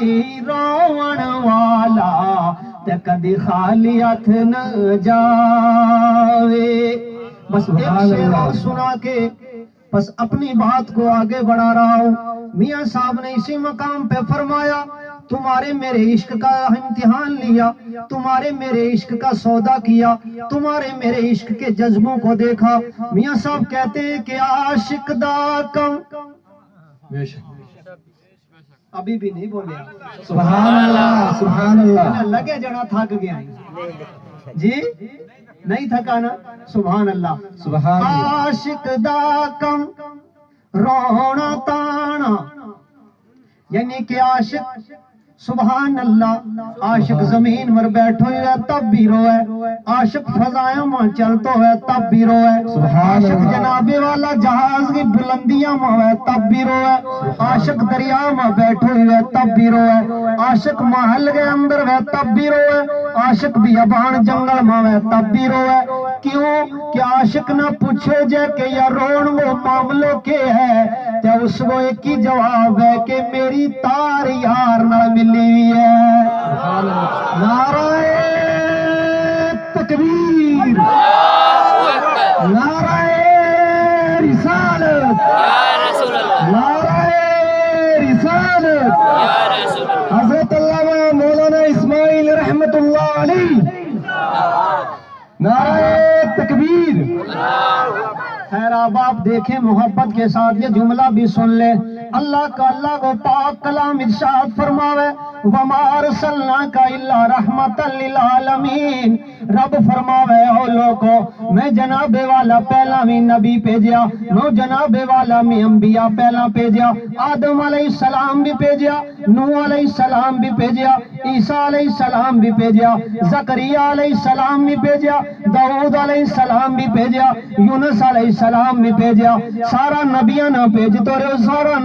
دی روਣ والا تے کدی خالی ہاتھ نہ جاوے. بس ایک شعر اور سنا کے بس اپنی بات کو آگے بڑھا رہا ہوں. میاں صاحب نے اسی مقام پہ فرمایا تمہارے میرے عشق کا امتحان لیا, تمہارے میرے عشق کا سودا کیا, تمہارے میرے عشق کے جذبوں کو دیکھا. میاں صاحب کہتے ہیں کہ عاشق دا کم ابھی بھی نہیں بولے. سبحان اللہ سبحان اللہ. لگے جڑا تھک گیا جی, نہیں تھکا نا. سبحان اللہ سبحان اللہ. عاشق دا کم رونا تانا, یعنی کہ عاشق سبحان اللہ عاشق زمین پر بیٹھو ہے تب بھی روئے, عاشق فضائیں میں چلتو ہے تب بھی روئے, عاشق جنابے والا جہاز کی بلندیاں میں ہے تب بھی روئے, عاشق دریا میں بیٹھو ہے تب بھی روئے, عاشق محل کے اندر ہے تب بھی روئے, عاشق بیابان جنگل میں ہے تب بھی روئے. کیوں کہ عاشق نہ پوچھے جے کہ یا رون وہ معاملوں کے ہے, تے اس کو ایک ہی جواب ہے کہ میری تار یار نہ ملی ہوئی ہے. نعرہ تکبیر, نعرہ رسالت, نعرہ رسالت. حضرت علامہ مولانا اسماعیل رحمت اللہ علیہ, نعرہ تکبیر. خیر اب آپ دیکھیں محبت کے ساتھ یہ جملہ بھی سن لیں. اللہ کو پاک کلام ارشاد فرماوے وَمَا أَرْسَلْنَاكَ إِلَّا رَحْمَةً لِلْعَالَمِينَ. رب فرماوے او لوگو میں جناب والا پہلا بھی نبی بھیجیا, میں جناب والا بھی انبیاء پہلا بھیجیا, آدم علیہ السلام بھی بھیجیا, نوح علیہ السلام بھی بھیجیا, عیسیٰ علیہ السلام بھی بھیجیا, زکریا علیہ السلام بھی بھیجیا, داؤد علیہ السلام بھی بھیجیا, یونس علیہ السلام بھی بھیجیا. سارا نبیاں نہ بھیجتو رہو, سارا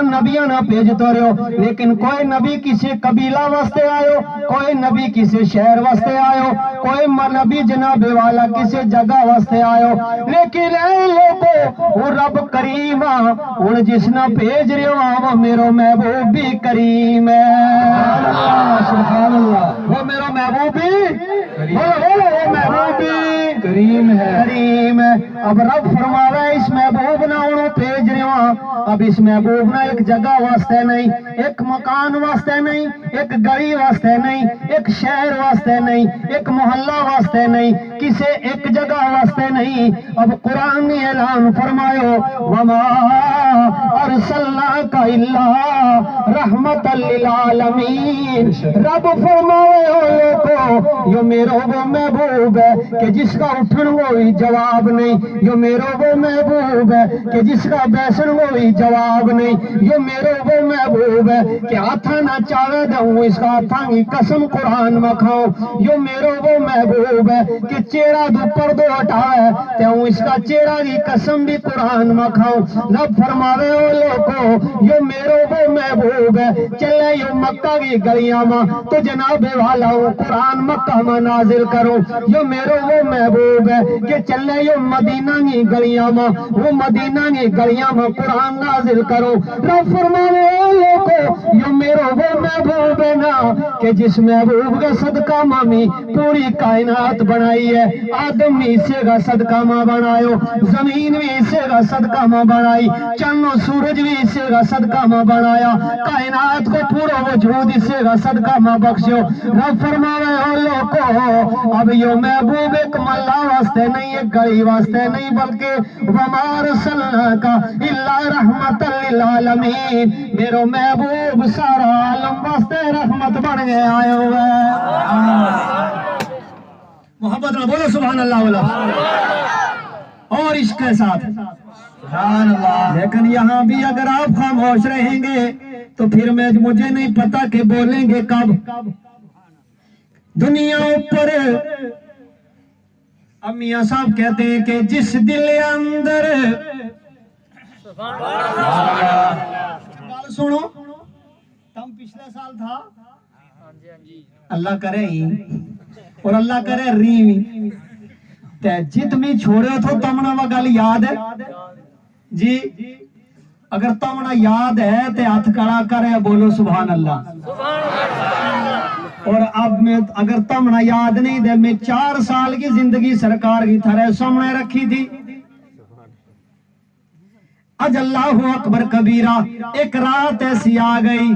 نبیاں نہ بھیجتو رہو, لیکن کوئی نبی کسی قبیلہ واسطے آئے, کوئی نبی کسی شہر واسطے آئے, کوئی نبی جناب والا کسی جگہ واسطے آئے. لیکن اے لوگو وہ رب کریم اور جس نہ بھیج رہے ہو وہ میرا محبوب بھی کریم ہے. سبحان اللہ. وہ میرا محبوب بھی محبوب بھی کریم ہے, کریم ہے. اب رب فرماوے اس محبوب نہ انہوں بھیج رہے ہوں. اب اس محبوب نہ ایک جگہ واسطے نہیں, ایک مکان واسطے نہیں, ایک گلی واسطے نہیں, ایک شہر واسطے نہیں, ایک محلہ واسطے نہیں, کسی ایک جگہ واسطے نہیں. اب قرآن نے اعلان فرمایا وَمَا أَرْسَلْنَاكَ إِلَّا رَحْمَةً لِلْعَالَمِينَ. رب فرمائے لوگو یہ میرا وہ محبوب ہے کہ جس کا اٹھن وہی جواب نہیں, یہ میرا وہ محبوب ہے کہ جس کا بیسن وہی جواب نہیں, یہ میرا وہ محبوب ہے کہ ہاتھا نہ چاوے دوں اس کا ہاتھا کی قسم قرآن میں کھاؤں, یہ میرا وہ محبوب ہے کہ چہرہ دو پردو ہٹاوے تے ہوں اس کا چہرہ کی قسم بھی قرآن میں کھاؤں. رب فرماوے او لوگو یہ میرا وہ محبوب ہے چلے یہ مکہ کی گلیاں میں تو جناب والا ہوں قرآن مکہ میں نازل کروں. یہ میرا وہ محبوب ہے کہ چلے یہ مدینہ کی گلیاں میں وہ مدینہ کی گلیاں میں قرآن نازل کروں. رب فرماوے او لوگو یہ میرا وہ محبوب ہے نا کہ جس محبوب کا صدقہ مامی پوری کائنات بنائی ہے. آدم بھی اسے کا صدقہ ماں بنایو, زمین بھی اسے کا صدقہ ماں بنائی, چند و سورج بھی اسے کا صدقہ ماں بنایا, کائنات کو پورا وجود اسے کا صدقہ ماں بخشو. رب فرماوے او لوگو اب یہ محبوب ایک ملہ واسطے نہیں, ایک گلی واسطے نہیں, بلکہ وَمَا أَرْسَلْنَاكَ إِلَّا رَحْمَةً لِلْعَالَمِينَ. میرا محبوب سارا عالم واسطے رحمت بن گئے آئے ہوئے. محبت نہ بولو سبحان اللہ والا اور عشق کے ساتھ سبحان اللہ. لیکن یہاں بھی اگر آپ خاموش رہیں گے تو پھر مجھے نہیں پتا کہ بولیں گے کب. دنیا اوپر اب میاں صاحب کہتے ہیں کہ جس دل اندر سنو تم پچھلے سال تھا اللہ کرے ہی اور اللہ کرے ریوی تے جت میں چھوڑے تھو تمنا وہ گل یاد ہے جی. اگر تمنا یاد ہے تو ہاتھ کھڑا کرے بولو سبحان اللہ۔ اور اب میں اگر تمنا یاد نہیں دے، میں 4 سال کی زندگی سرکار کی تھرے سامنے رکھی تھی۔ اج اللہ اکبر کبیرہ، ایک رات ایسی آ گئی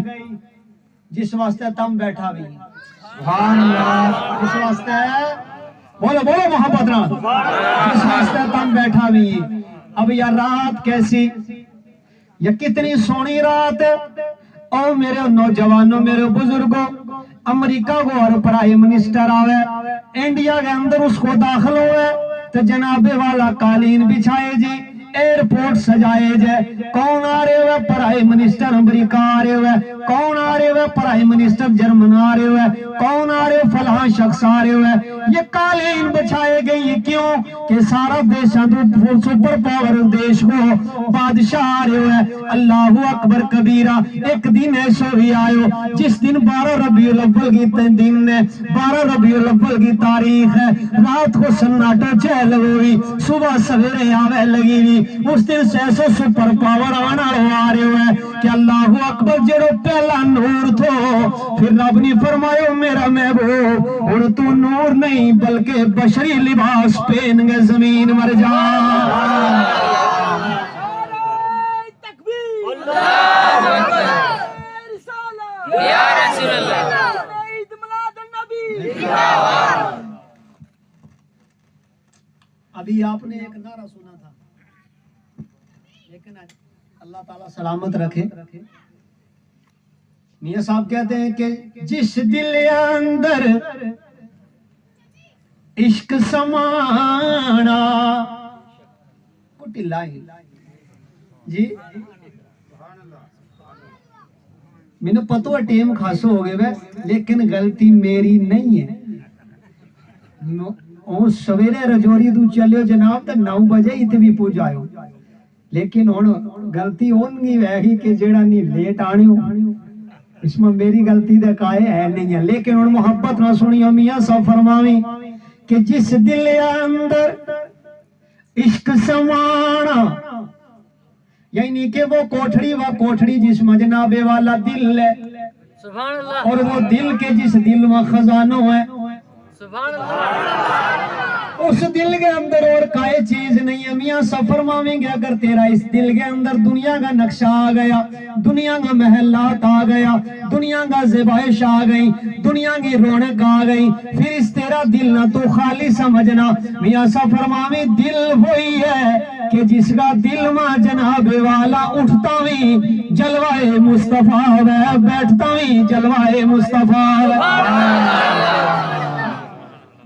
جس واسطے تم بیٹھا بھی سبحان اللہ، جس واسطے بولو بولو محبت نہ، جس واسطے تم بیٹھا بھی۔ اب یہ رات کیسی، یہ کتنی سونی رات ہے۔ او میرے نوجوانوں، میرے بزرگوں، امریکہ کو اور پرائم منسٹر آوے، انڈیا کے اندر اس کو داخل ہوئے تو جناب والا قالین بچھائے جی، ایئرپورٹ سجائے جائے، کون آ رہے ہوئے؟ پرائم منسٹر امریکہ آ رہے ہوئے، کون آ رہے ہوئے؟ پرائم منسٹر جرمن آ رہے ہوئے، کون آ رہے ہوئے؟ فلاں شخص آ رہے ہوئے۔ یہ قالین بچھائے گئی کیوں کہ سارا دیشاں تو سپر پاور دیش کو بادشاہ آ رہے ہوئے۔ اللہ اکبر کبیرہ۔ ایک دن ایسو بھی آئے جس دن 12 ربیع الاول کی دن ہے، 12 ربیع الاول کی تاریخ ہے، رات کو سناٹا چہل ہوئی، صبح سویرے آوے لگی ہوئی۔ اس دن سے ایسو سپر پاور آنا آ رہے ہوئے کہ اللہ اکبر جڑو پہلا نور تھو، پھر رب نے فرمایا میرا محبوب اور تو نور نہیں بلکہ بشری لباس پہن گے زمین مر جا۔ ابھی آپ نے ایک نعرہ سنا تھا، لیکن اللہ تعالیٰ سلامت رکھے، میاں صاحب کہتے ہیں کہ جس دل اندر عشق سمانا کٹی لائی جی، میں نے پتہ ہے ٹیم خاصو ہو گئے وے، لیکن غلطی میری نہیں ہے۔ اور سویرے رجوری تو چلیو جناب تو 9 بجے ہی تے بھی پوج آئے ہو، لیکن ہن غلطی ہونگی ویگی کہ جیڑا نہیں لیٹ آنی ہو، اس میں میری غلطی دے کائے ہے نہیں ہے۔ لیکن ہن محبت نہ سنی میاں صاحب فرماویں کہ جس دل اندر عشق سمانا، یعنی کہ وہ کوٹھڑی جس میں جناب والا دل ہے، اور وہ دل کے جس دل میں خزانوں ہے، اس دل کے اندر اور کوئی چیز نہیں ہے۔ میاں صاحب فرماویں گے اگر تیرا اس دل کے اندر دنیا کا نقشہ آ گیا، دنیا کا محلات آ گیا، دنیا کا زیبائش آ گئی، دنیا کی رونق آ گئی، پھر اس تیرا دل نہ تو خالی سمجھنا۔ میاں صاحب فرماویں دل وہی ہے کہ جس کا دل میں جناب والا اٹھتا بھی جلوائے مصطفیٰ ہے، بیٹھتا بھی جلوائے مصطفیٰ ہے،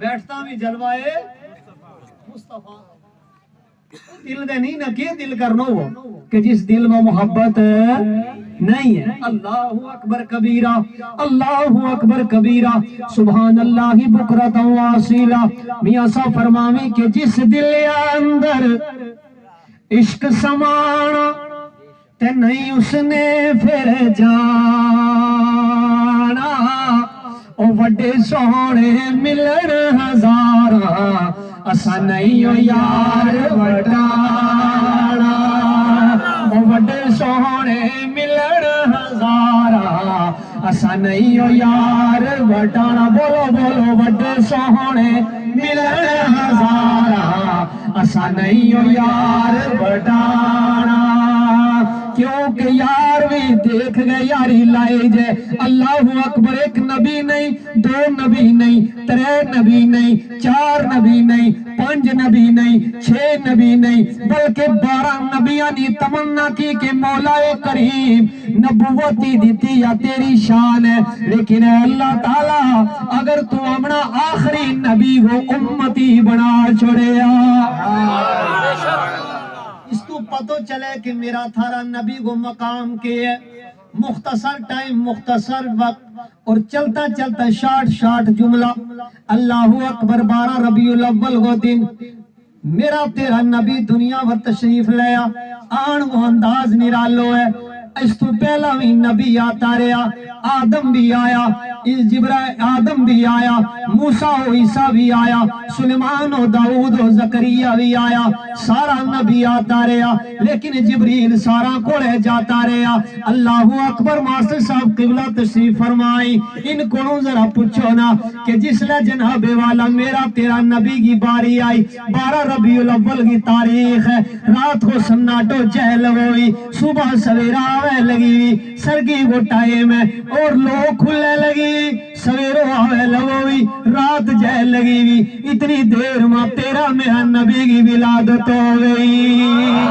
بیٹھتا بھی جلوائے مصطفیٰ۔ دل دے نہیں نہ کہ دل کرنو ہو کہ جس دل میں محبت نہیں ہے۔ اللہ اکبر کبیرہ، اللہ اکبر کبیرہ، سبحان اللہ بکرۃ و اصیلا۔ میاں صاحب فرماویں کہ جس دل اندر عشق سمانا تے نہیں اس نے پھر جانا، او وڈے سونے ملن ہزاراں اسا نہیں ہو یار وٹانا، او وڈے سونے ملن ہزاراں اسا نہیں ہو یار وٹانا۔ بولو بولو وڈے سونے ملن ہزاراں اسا نہیں ہو یار وٹانا، کیونکہ یار بھی دیکھ گئے یاری لائے جائے۔ اللہ اکبر، ایک نبی نہیں، 2 نبی نہیں، 3 نبی نہیں، 4 نبی نہیں، 5 نبی نہیں، 6 نبی نہیں، بلکہ 12 نبیاں نے تمنا کی کہ مولا کریم نبوتی دیتی یا تیری شان ہے، لیکن اے اللہ تعالیٰ اگر تو اپنا آخری نبی وہ امتی بنا چھوڑیا، اس تو پتہ چلے کہ میرا تھارا نبی کو مقام کے ہے۔ مختصر ٹائم، مختصر وقت، اور چلتا چلتا شارٹ جملہ۔ اللہ اکبر، 12 ربیع الاول کو دن میرا تیرا نبی دنیا پر تشریف لیا، آن وہ انداز نرالو ہے۔ اس تو پہلا بھی نبی آتا رہا، آدم بھی آیا، آدم بھی آیا، موسیٰ و عیسیٰ بھی آیا، سلیمان و داؤد و زکریہ بھی آیا، سارا نبی آتا رہا، لیکن جبریل سارا کوڑے جاتا رہا۔ اللہ اکبر۔ ماسٹر صاحب قبلہ تشریف فرمائی، ان کو ذرا پوچھو نا کہ جس لئے جناب والا میرا تیرا نبی کی باری آئی، 12 ربیع الاول کی تاریخ ہے، رات کو سناٹو چہل ہوئی، صبح سویرہ آوے لگی، سرگی وہ ٹائم ہے اور لوگ کھلے لگی، سویروں آوے لگوئی، رات جہل لگی بھی، اتنی دیر ماں تیرا میرا نبی کی ولادت ہو گئی۔